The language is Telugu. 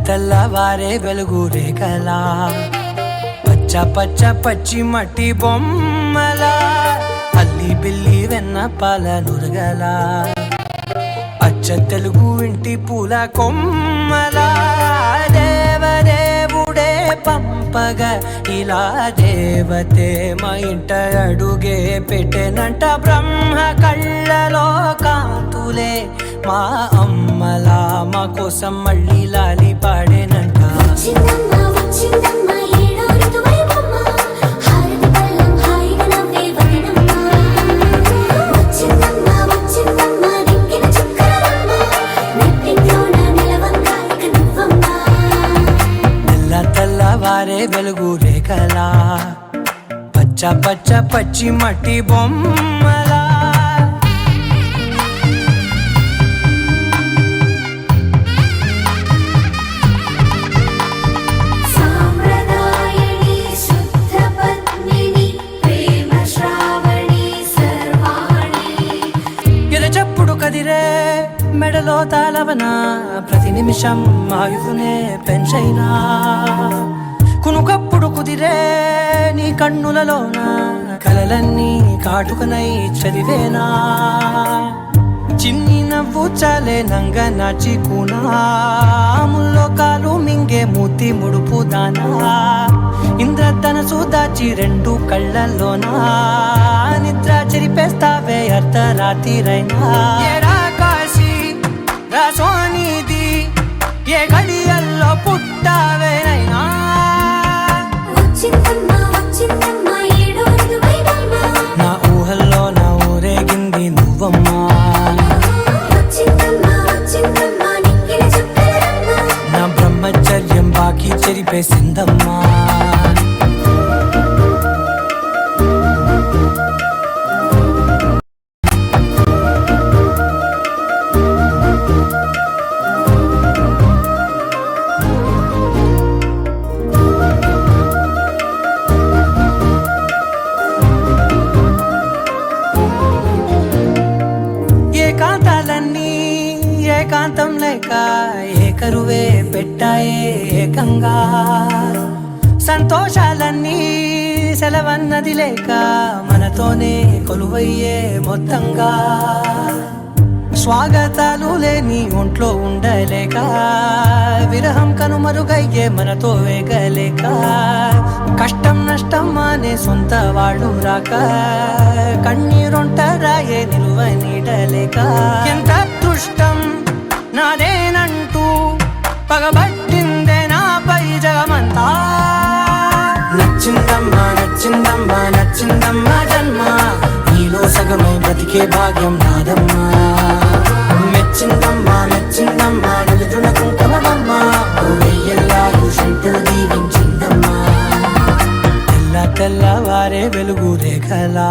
తెల్లవారే వెలుగు రేఖలా పచ్చ పచ్చ పచ్చి మట్టి బొమ్మలా అల్లి బిల్లి వెన్న పాల నురగలా అచ్చ తెలుగు ఇంటి పూల కొమ్మలా దేవదేవుడే పంపగా ఇలా దేవతే మా ఇంట అడుగే పెట్టెనంట బ్రహ్మ కళ్ళలో కాంతులే మా అమ్మలా మా కోసం మళ్ళీ లాలి పాడేనంట. తెల్లవారే వెలుగు రేఖలా పచ్చ పచ్చ పచ్చి మట్టి బొమ్మలా ఎరచప్పుడు కదిరే మెడలో తాళవన ప్రతి నిమిషం ఆయువునే పెంచైనా కునుకప్పుడు కుదిరే నీ కన్నులలోన కలలన్నీ కాటుకనై చదివేనా చిన్ని నవ్వు చాలే నంగ నాచి కూనాముల్లో కాలు మింగే మూతి ముడుపు దానా ఇంద్రధనసు దాచి రెండు కళ్ళల్లోనా నిద్ర చెరిపేస్తావే అర్ధరాత్రిరైనా సోనిది ఏ గడియల్లో పుట్టావేనైనా నా ఊహల్లో నా ఊరేగింది నువ్వమ్మా నా బ్రహ్మచర్యం బాకీ చెరిపేసిందమ్మా. ఏకాంతాలన్నీ ఏకాంతం లేక ఏకరువే పెట్టాయే ఏకంగా సంతోషాలన్నీ సెలవన్నది లేక మనతోనే కొలువయ్యే మొత్తంగా స్వాగతాలు లేని ఒంట్లో ఉండలేక విరహం కనుమరుగయ్యే మనతో వేగలేక కష్టం నష్టం అనే సొంత వాళ్ళు రాక కన్నీరొంటరాయే నిలువ నీడలేక ఎంత అదృష్టం నాదేనంటూ పగబట్టిందే నాపై జగమంతా. నచ్చిందమ్మా నచ్చిందమ్మా నచ్చిందమ్మా జన్మ నీలో సగమై బ్రతికే భాగ్యం నాదమ్మా. మెచ్చిందమ్మా మెచ్చిందమ్మా నిలుచున్న కుంకుమమ్మా వెయ్యల్లాగు శంకరు దీవించిందమ్మా. తెల్లవారే వెలుగు రేఖలా